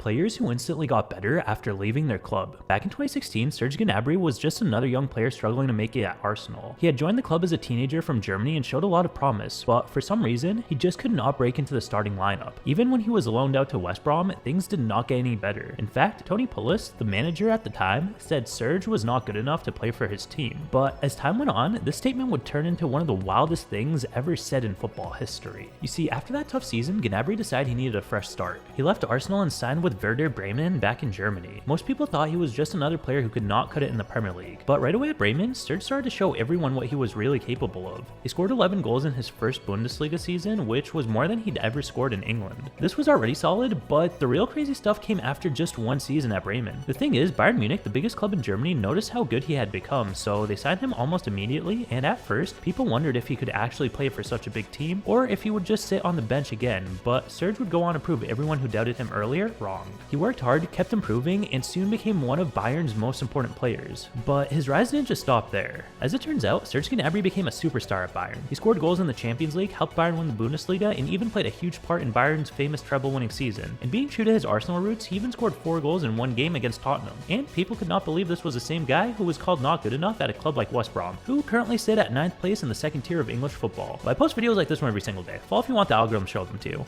Players who instantly got better after leaving their club. Back in 2016, Serge Gnabry was just another young player struggling to make it at Arsenal. He had joined the club as a teenager from Germany and showed a lot of promise, but for some reason, he just could not break into the starting lineup. Even when he was loaned out to West Brom, things did not get any better. In fact, Tony Pulis, the manager at the time, said Serge was not good enough to play for his team. But as time went on, this statement would turn into one of the wildest things ever said in football history. You see, after that tough season, Gnabry decided he needed a fresh start. He left Arsenal and signed with Werder Bremen back in Germany. Most people thought he was just another player who could not cut it in the Premier League. But right away at Bremen, Serge started to show everyone what he was really capable of. He scored 11 goals in his first Bundesliga season, which was more than he'd ever scored in England. This was already solid, but the real crazy stuff came after just one season at Bremen. The thing is, Bayern Munich, the biggest club in Germany, noticed how good he had become, so they signed him almost immediately, and at first, people wondered if he could actually play for such a big team, or if he would just sit on the bench again, but Serge would go on to prove everyone who doubted him earlier wrong. He worked hard, kept improving, and soon became one of Bayern's most important players. But his rise didn't just stop there. As it turns out, Serge Gnabry became a superstar at Bayern. He scored goals in the Champions League, helped Bayern win the Bundesliga, and even played a huge part in Bayern's famous treble-winning season. And being true to his Arsenal roots, he even scored 4 goals in one game against Tottenham. And people could not believe this was the same guy who was called not good enough at a club like West Brom, who currently sit at 9th place in the second tier of English football. But I post videos like this one every single day. Follow if you want the algorithm to show them to you.